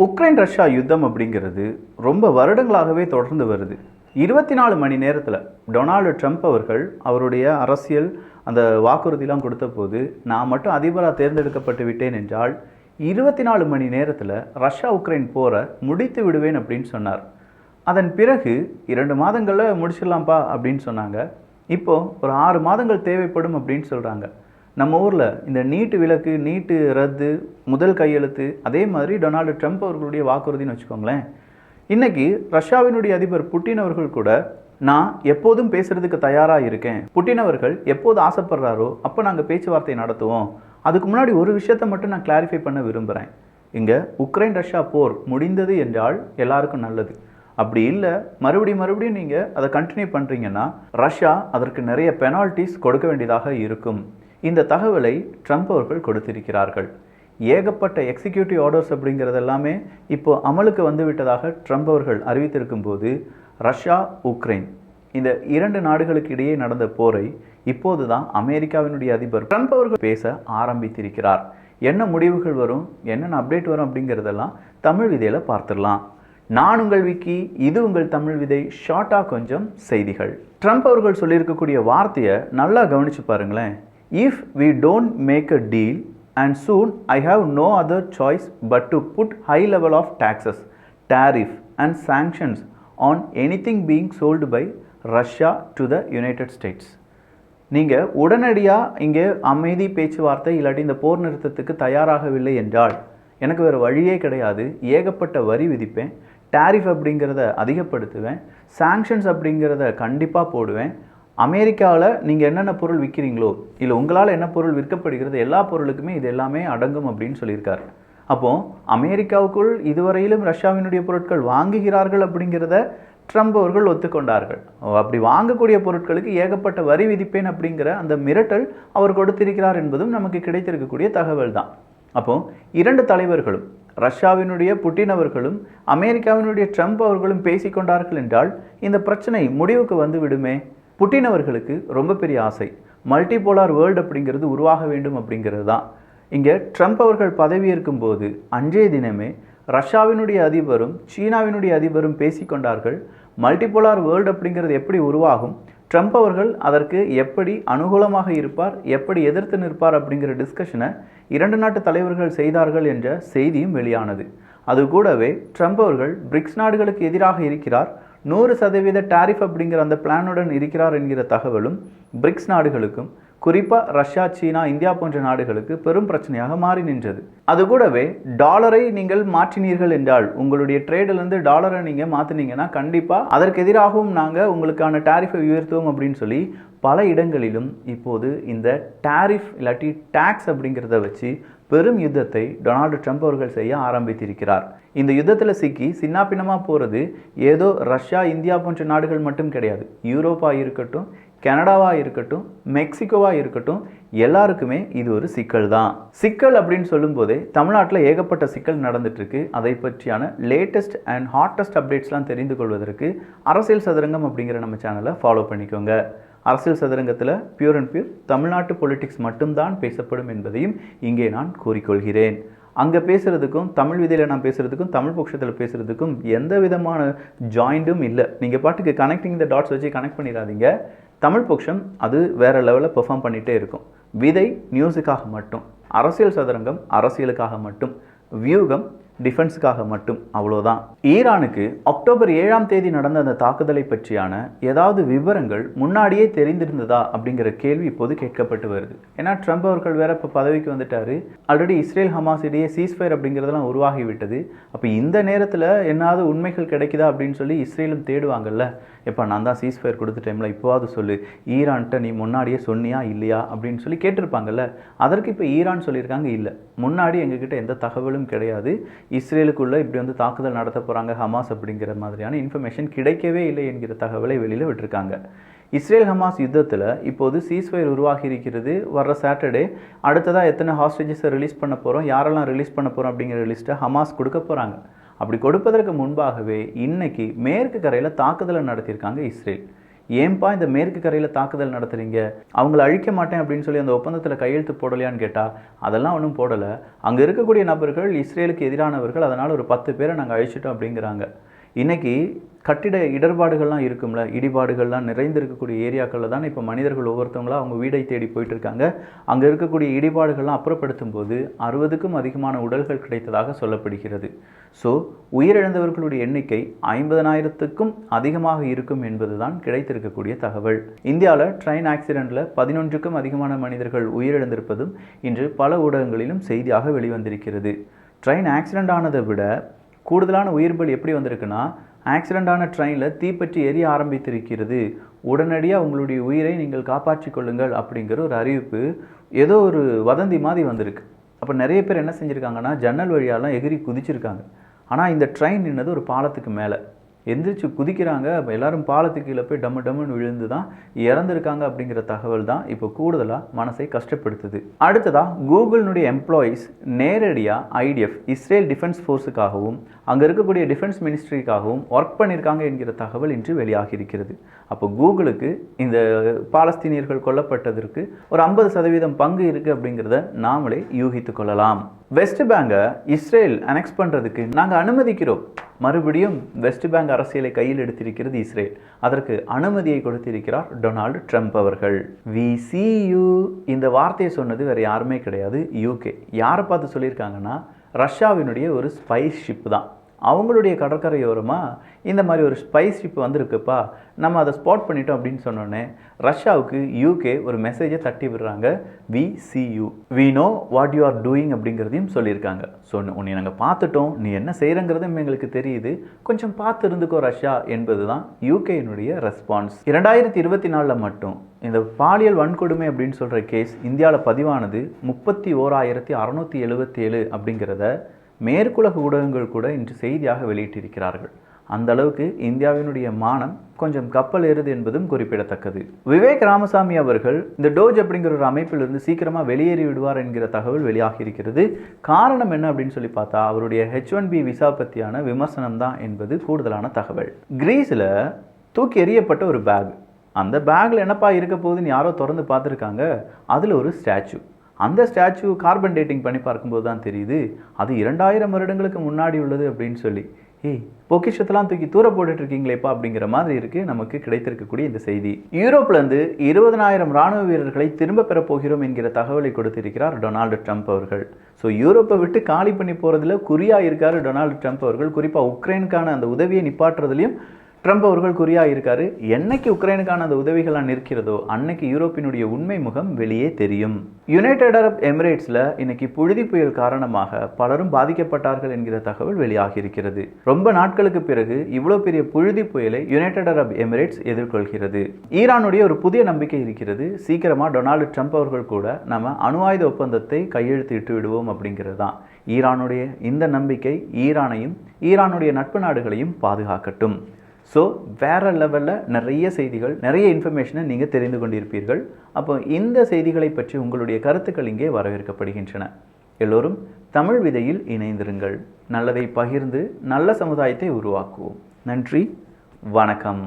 Ukraine Russia யுத்தம் அப்படிங்கிறது ரொம்ப வருடங்களாகவே தொடர்ந்து வருது. 24 மணி நேரத்தில் டொனால்டு ட்ரம்ப் அவர்கள் அவருடைய அரசியல் அந்த வாக்குறுதிலாம் கொடுத்த போது, நான் மட்டும் அதிபராக தேர்ந்தெடுக்கப்பட்டு விட்டேன் என்றால் 24 மணி நேரத்தில் ரஷ்யா உக்ரைன் போரை முடித்து விடுவேன் அப்படின்னு சொன்னார். அதன் பிறகு 2 மாதங்களில் முடிச்சிடலாம்ப்பா அப்படின்னு சொன்னாங்க. இப்போது ஒரு 6 மாதங்கள் தேவைப்படும் அப்படின்னு சொல்கிறாங்க. நம்ம ஊரில் இந்த நீட்டு விலக்கு, நீட்டு ரத்து, முதல் கையெழுத்து, அதே மாதிரி டொனால்டு ட்ரம்ப் அவர்களுடைய வாக்குறுதின்னு வச்சுக்கோங்களேன். இன்றைக்கி ரஷ்யாவினுடைய அதிபர் புட்டின் அவர்கள் கூட, நான் எப்போதும் பேசுகிறதுக்கு தயாராக இருக்கேன், புட்டின் அவர்கள் எப்போது ஆசைப்படுறாரோ அப்போ நாங்கள் பேச்சுவார்த்தை நடத்துவோம், அதுக்கு முன்னாடி ஒரு விஷயத்தை மட்டும் நான் கிளாரிஃபை பண்ண விரும்புகிறேன், இங்கே உக்ரைன் ரஷ்யா போர் முடிந்தது என்றால் எல்லாருக்கும் நல்லது, அப்படி இல்லை மறுபடியும் நீங்கள் அதை கண்டினியூ பண்ணுறீங்கன்னா ரஷ்யா அதற்கு நிறைய பெனால்ட்டிஸ் கொடுக்க வேண்டியதாக இருக்கும். இந்த தகவலை ட்ரம்ப் அவர்கள் கொடுத்திருக்கிறார்கள். ஏகப்பட்ட எக்ஸிக்யூட்டிவ் ஆர்டர்ஸ் அப்படிங்கிறது எல்லாமே இப்போ அமலுக்கு வந்துவிட்டதாக ட்ரம்ப் அவர்கள் அறிவித்திருக்கும் போது, ரஷ்யா உக்ரைன் இந்த 2 நாடுகளுக்கு இடையே நடந்த போரை இப்போது தான் அமெரிக்காவினுடைய அதிபர் ட்ரம்ப் அவர்கள் பேச ஆரம்பித்திருக்கிறார். என்ன முடிவுகள் வரும், என்னென்ன அப்டேட் வரும் அப்படிங்கிறதெல்லாம் தமிழ் விதையில் பார்த்துடலாம். நான் உங்கள் விக்கி, இது உங்கள் தமிழ் விதை. ஷார்ட்டாக கொஞ்சம் செய்திகள். ட்ரம்ப் அவர்கள் சொல்லியிருக்கக்கூடிய வார்த்தையை நல்லா கவனித்து பாருங்களேன். If we don't make a deal, and soon I have no other choice but to put high level of taxes, tariff and sanctions on anything being sold by Russia to the United States. நீங்கள் உடனடியாக இங்கே அமைதி பேச்சுவார்த்தை இல்லாட்டி இந்த போர் நிறுத்தத்துக்கு தயாராகவில்லை என்றால் எனக்கு வேறு வழியே கிடையாது, ஏகப்பட்ட வரி விதிப்பேன், டேரிஃப் அப்படிங்கிறத அதிகப்படுத்துவேன், சாங்ஷன்ஸ் அப்படிங்கிறத கண்டிப்பாக போடுவேன், அமெரிக்காவில் நீங்கள் என்னென்ன பொருள் விற்கிறீங்களோ இல்லை உங்களால் என்ன பொருள் விற்கப்படுகிறது எல்லா பொருளுக்குமே இது எல்லாமே அடங்கும் அப்படின்னு சொல்லியிருக்காரு. அப்போது அமெரிக்காவுக்குள் இதுவரையிலும் ரஷ்யாவினுடைய பொருட்கள் வாங்குகிறார்கள் அப்படிங்கிறத ட்ரம்ப் அவர்கள் ஒத்துக்கொண்டார்கள். அப்படி வாங்கக்கூடிய பொருட்களுக்கு ஏகப்பட்ட வரி விதிப்பேன் அப்படிங்கிற அந்த மிரட்டல் அவர் கொடுத்திருக்கிறார் என்பதும் நமக்கு கிடைத்திருக்கக்கூடிய தகவல் தான். அப்போது 2 தலைவர்களும், ரஷ்யாவினுடைய புட்டின் அவர்களும் அமெரிக்காவினுடைய ட்ரம்ப் அவர்களும் பேசிக்கொண்டார்கள் என்றால் இந்த பிரச்சனை முடிவுக்கு வந்து விடுமே. புட்டின் அவர்களுக்கு ரொம்ப பெரிய ஆசை, மல்டிபோலார் வேர்ல்டு அப்படிங்கிறது உருவாக வேண்டும் அப்படிங்கிறது தான். இங்கே ட்ரம்ப் அவர்கள் பதவியேற்கும் போது அன்றைய தினமே ரஷ்யாவினுடைய அதிபரும் சீனாவினுடைய அதிபரும் பேசிக்கொண்டார்கள். மல்டிபோலார் வேர்ல்டு அப்படிங்கிறது எப்படி உருவாகும், ட்ரம்ப் அவர்கள் அதற்கு எப்படி அனுகூலமாக இருப்பார், எப்படி எதிர்த்து நிற்பார் அப்படிங்கிற டிஸ்கஷனை 2 நாட்டு தலைவர்கள் செய்தார்கள் என்ற செய்தியும் வெளியானது. அது கூடவே ட்ரம்ப் அவர்கள் பிரிக்ஸ் நாடுகளுக்கு எதிராக இருக்கிறார், 100% டேரிஃப் அப்படிங்கிற அந்த பிளானுடன் இருக்கிறார் என்கிற தகவலும் பிரிக்ஸ் நாடுகளுக்கும், குறிப்பாக ரஷ்யா, சீனா, இந்தியா போன்ற நாடுகளுக்கு பெரும் பிரச்சனையாக மாறி நின்றது. அது கூடவே டாலரை நீங்கள் மாற்றினீர்கள் என்றால், உங்களுடைய ட்ரேடிலிருந்து டாலரை நீங்கள் மாற்றினீங்கன்னா கண்டிப்பாக அதற்கு எதிராகவும் நாங்கள் உங்களுக்கான டேரிஃபை உயர்த்துவோம் அப்படின்னு சொல்லி பல இடங்களிலும் இப்போது இந்த டேரிஃப் இல்லாட்டி டேக்ஸ் அப்படிங்கிறத வச்சு பெரும் யுத்தத்தை டொனால்டு ட்ரம்ப் அவர்கள் செய்ய ஆரம்பித்திருக்கிறார். இந்த யுத்தத்தில் சிக்கி சின்னாபின்னமாக போகிறது ஏதோ ரஷ்யா, இந்தியா போன்ற நாடுகள் மட்டும் கிடையாது. யூரோப்பாக இருக்கட்டும், கனடாவாக இருக்கட்டும், மெக்சிகோவாக இருக்கட்டும், எல்லாருக்குமே இது ஒரு சிக்கல் தான். சிக்கல் அப்படின்னு சொல்லும்போதே தமிழ்நாட்டில் ஏகப்பட்ட சிக்கல் நடந்துட்டுருக்கு. அதை பற்றியான லேட்டஸ்ட் அண்ட் ஹாட்டஸ்ட் அப்டேட்ஸ்லாம் தெரிந்து கொள்வதற்கு அரசியல் சதுரங்கம் அப்படிங்கிற நம்ம சேனலை ஃபாலோ பண்ணிக்கோங்க. அரசியல் சதுரங்கத்தில் பியூர் அண்ட் பியூர் தமிழ்நாட்டு பொலிட்டிக்ஸ் மட்டும்தான் பேசப்படும் என்பதையும் இங்கே நான் கூறிக்கொள்கிறேன். அங்கே பேசுகிறதுக்கும் தமிழ் விதையில் நான் பேசுகிறதுக்கும் தமிழ் பட்சத்தில் பேசுகிறதுக்கும் எந்த விதமான ஜாயிண்ட்டும் இல்லை. நீங்கள் பாட்டுக்கு கனெக்டிங் த டாட்ஸ் வச்சு கனெக்ட் பண்ணிடாதீங்க. தமிழ் பட்சம் அது வேறு லெவலில் பெர்ஃபார்ம் பண்ணிகிட்டே இருக்கும். விதை நியூஸுக்காக மட்டும், அரசியல் சதுரங்கம் அரசியலுக்காக மட்டும், வியூகம் டிஃபென்ஸுக்காக மட்டும், அவ்வளோதான். ஈரானுக்கு அக்டோபர் 7ஆம் தேதி நடந்த அந்த தாக்குதலை பற்றியான ஏதாவது விவரங்கள் முன்னாடியே தெரிந்திருந்ததா அப்படிங்கிற கேள்வி இப்போது கேட்கப்பட்டு வருது. ஏன்னா ட்ரம்ப் அவர்கள் வேற இப்போ பதவிக்கு வந்துட்டார். ஆல்ரெடி இஸ்ரேல் ஹமாஸ் இடையே சீஸ்ஃபயர் அப்படிங்கிறதெல்லாம் உருவாகிவிட்டது. அப்போ இந்த நேரத்தில் என்னாவது உண்மைகள் கிடைக்குதா அப்படின்னு சொல்லி இஸ்ரேலும் தேடுவாங்கல்ல. எப்போ நான் தான் சீஸ்ஃபயர் கொடுத்த டைமில் இப்போவாது சொல்லு, ஈரான்கிட்ட நீ முன்னாடியே சொன்னியா இல்லையா அப்படின்னு சொல்லி கேட்டிருப்பாங்கல்ல. அதற்கு இப்போ ஈரான் சொல்லியிருக்காங்க, இல்லை முன்னாடி எங்ககிட்ட எந்த தகவலும் கிடையாது, இஸ்ரேலுக்குள்ளே இப்படி வந்து தாக்குதல் நடத்த போகிறாங்க ஹமாஸ் அப்படிங்கிற மாதிரியான இன்ஃபர்மேஷன் கிடைக்கவே இல்லை என்கிற தகவலை வெளியில் விட்டுருக்காங்க. இஸ்ரேல் ஹமாஸ் யுத்தத்தில் இப்போது சீஸ்ஃபயர் உருவாகி இருக்கிறது. வர்ற சாட்டர்டே அடுத்ததாக எத்தனை ஹாஸ்டேஜஸை ரிலீஸ் பண்ண போகிறோம், யாரெல்லாம் ரிலீஸ் பண்ண போகிறோம் அப்படிங்கிற லிஸ்ட்டை ஹமாஸ் கொடுக்க போகிறாங்க. அப்படி கொடுப்பதற்கு முன்பாகவே இன்னைக்கு மேற்கு கரையில் தாக்குதலை நடத்தியிருக்காங்க இஸ்ரேல். ஏன்பா இந்த மேற்கு கரையில் தாக்குதல் நடத்துறீங்க, அவங்கள அழிக்க மாட்டேன் அப்படின்னு சொல்லி அந்த ஒப்பந்தத்தில் கையெழுத்து போடலையான்னு கேட்டால் அதெல்லாம் ஒன்றும் போடலை. அங்கே இருக்கக்கூடிய நபர்கள் இஸ்ரேலுக்கு எதிரானவர்கள், அதனால் ஒரு 10 பேரை நாங்கள் அழிச்சிட்டோம் அப்படிங்கிறாங்க. இன்றைக்கி கட்டிட இடர்பாடுகள்லாம் இருக்கும்ல, இடிபாடுகள்லாம் நிறைந்திருக்கக்கூடிய ஏரியாக்களில் தான் இப்போ மனிதர்கள் ஒவ்வொருத்தவங்களா அவங்க வீடை தேடி போயிட்டு இருக்காங்க. அங்கே இருக்கக்கூடிய இடிபாடுகள்லாம் அப்புறப்படுத்தும் போது 60க்கும் அதிகமான உடல்கள் கிடைத்ததாக சொல்லப்படுகிறது. ஸோ உயிரிழந்தவர்களுடைய எண்ணிக்கை 50,000க்கும் அதிகமாக இருக்கும் என்பது தான் கிடைத்திருக்கக்கூடிய தகவல். இந்தியாவில் ட்ரெயின் ஆக்சிடெண்ட்டில் 11க்கும் அதிகமான மனிதர்கள் உயிரிழந்திருப்பதும் இன்று பல ஊடகங்களிலும் செய்தியாக வெளிவந்திருக்கிறது. ட்ரெயின் ஆக்சிடெண்ட் ஆனதை விட கூடுதலான உயிர் பலி எப்படி வந்திருக்குன்னா, ஆக்சிடெண்டான ட்ரெயினில் தீப்பற்றி எரிய ஆரம்பித்திருக்கிறது, உடனடியாக உங்களுடைய உயிரை நீங்கள் காப்பாற்றிக் கொள்ளுங்கள் அப்படிங்கிற ஒரு அறிவிப்பு ஏதோ ஒரு வதந்தி மாதிரி வந்திருக்கு. அப்போ நிறைய பேர் என்ன செஞ்சுருக்காங்கன்னா, ஜன்னல் வழியாலாம் எகிரி குதிச்சிருக்காங்க. ஆனால் இந்த ட்ரெயின் நின்னது ஒரு பாலத்துக்கு மேலே. எந்திரிச்சு குதிக்கிறாங்க. எல்லாரும் பாலத்துக்கு கீழே போய் டம்முன்னு விழுந்து தான் இறந்துருக்காங்க அப்படிங்கிற தகவல் தான் இப்போ கூடுதலாக மனசை கஷ்டப்படுத்துது. அடுத்ததாக கூகுளினுடைய எம்ப்ளாயீஸ் நேரடியாக IDF இஸ்ரேல் டிஃபென்ஸ் ஃபோர்ஸுக்காகவும் அங்கே இருக்கக்கூடிய டிஃபென்ஸ் மினிஸ்ட்ரிக்காகவும் ஒர்க் பண்ணியிருக்காங்க என்கிற தகவல் இன்று வெளியாகி இருக்கிறது. அப்போ கூகுளுக்கு இந்த பாலஸ்தீனியர்கள் கொல்லப்பட்டதற்கு ஒரு 50% பங்கு இருக்குது அப்படிங்கிறத நாமளே யூகித்து கொள்ளலாம். வெஸ்ட் பேங்கை இஸ்ரேல் அனெக்ஸ் பண்ணுறதுக்கு நாங்கள் அனுமதிக்கிறோம். மறுபடியும் வெஸ்ட் பேங்க் அரசியலை கையில் எடுத்திருக்கிறது இஸ்ரேல். அதற்கு அனுமதியை கொடுத்திருக்கிறார் டொனால்டு ட்ரம்ப் அவர்கள். வி சி யூ இந்த வார்த்தையை சொன்னது வேறு யாருமே கிடையாது, UK. யாரை பார்த்து சொல்லியிருக்காங்கன்னா, ரஷ்யாவினுடைய ஒரு ஸ்பைஸ் ஷிப் தான். அவங்களுடைய கடற்கரையோரமாக இந்த மாதிரி ஒரு ஸ்பைஸ் ஷிப் வந்திருக்குப்பா, நம்ம அதை ஸ்பாட் பண்ணிட்டோம் அப்படின்னு சொன்னோன்னே ரஷ்யாவுக்கு UK ஒரு மெசேஜை தட்டி விடுறாங்க. We see you, we know what you are doing அப்படிங்கிறதையும் சொல்லியிருக்காங்க. ஸோ உன்னை நாங்கள் பார்த்துட்டோம், நீ என்ன செய்கிறங்கிறதும் எங்களுக்கு தெரியுது, கொஞ்சம் பார்த்து இருந்துக்கோ ரஷ்யா என்பது தான் UKயினுடைய ரெஸ்பான்ஸ். 2024 மட்டும் இந்த பாலியல் வன்கொடுமை அப்படின்னு சொல்கிற கேஸ் இந்தியாவில் பதிவானது 31,677 அப்படிங்கிறத மேற்குலக ஊடகங்கள் கூட இன்று செய்தியாக வெளியிட்டிருக்கிறார்கள். அந்த அளவுக்கு இந்தியாவினுடைய மானம் கொஞ்சம் கப்பல் ஏறுது என்பதும் குறிப்பிடத்தக்கது. விவேக் ராமசாமி அவர்கள் இந்த டோஜ் அப்படிங்கிற ஒரு அமைப்பிலிருந்து சீக்கிரமாக வெளியேறி விடுவார் என்கிற தகவல் வெளியாகி இருக்கிறது. காரணம் என்ன அப்படின்னு சொல்லி பார்த்தா, அவருடைய H1B விசா பற்றியான விமர்சனம் தான் என்பது கூடுதலான தகவல். கிரீஸில் தூக்கி எறியப்பட்ட ஒரு பேக், அந்த பேக்கில் என்னப்பா இருக்க போகுதுன்னு யாரோ திறந்து பார்த்துருக்காங்க. அதில் ஒரு ஸ்டாச்சு. அந்த ஸ்டாச்சு கார்பன் டேட்டிங் பண்ணி பார்க்கும்போது தான் தெரியுது அது 2000 வருடங்களுக்கு முன்னாடி உள்ளது அப்படின்னு சொல்லி. பொக்கிஷத்தெல்லாம் தூக்கி தூர போட்டுட்டு இருக்கீங்களேப்பா அப்படிங்கிற மாதிரி இருக்குது நமக்கு கிடைத்திருக்கக்கூடிய இந்த செய்தி. யூரோப்லேருந்து 20,000 ராணுவ வீரர்களை திரும்ப பெற போகிறோம் என்கிற தகவலை கொடுத்திருக்கிறார் டொனால்டு ட்ரம்ப் அவர்கள். ஸோ யூரோப்பை விட்டு காலி பண்ணி போகிறதுல குறியாக இருக்கார் டொனால்டு ட்ரம்ப் அவர்கள். குறிப்பாக உக்ரைனுக்கான அந்த உதவியை நிப்பாட்டுறதுலையும் ட்ரம்ப் அவர்கள் குறியாக இருக்காரு. என்னைக்கு உக்ரைனுக்கான அந்த உதவிகள்லாம் நிற்கிறதோ அன்னைக்கு யூரோப்பினுடைய உண்மை முகம் வெளியே தெரியும். யுனைடெட் அரப் எமிரேட்ஸில் இன்னைக்கு புழுதி புயல் காரணமாக பலரும் பாதிக்கப்பட்டார்கள் என்கிற தகவல் வெளியாகி இருக்கிறது. ரொம்ப நாட்களுக்கு பிறகு இவ்வளோ பெரிய புழுதி புயலை யுனைடெட் அரப் எமிரேட்ஸ் எதிர்கொள்கிறது. ஈரானுடைய ஒரு புதிய நம்பிக்கை இருக்கிறது. சீக்கிரமாக டொனால்டு ட்ரம்ப் அவர்கள் கூட நம்ம அணு ஆயுத ஒப்பந்தத்தை கையெழுத்து இட்டு விடுவோம் அப்படிங்கிறது தான். ஈரானுடைய இந்த நம்பிக்கை ஈரானையும் ஈரானுடைய நட்பு நாடுகளையும் பாதுகாக்கட்டும். ஸோ வேறு லெவலில் நிறைய செய்திகள், நிறைய இன்ஃபர்மேஷனை நீங்கள் தெரிந்து கொண்டிருப்பீர்கள். அப்போ இந்த செய்திகளை பற்றி உங்களுடைய கருத்துக்கள் இங்கே வரவேற்கப்படுகின்றன. எல்லோரும் தமிழ் விதையில் இணைந்திருங்கள். நல்லதை பகிர்ந்து நல்ல சமுதாயத்தை உருவாக்குவோம். நன்றி, வணக்கம்.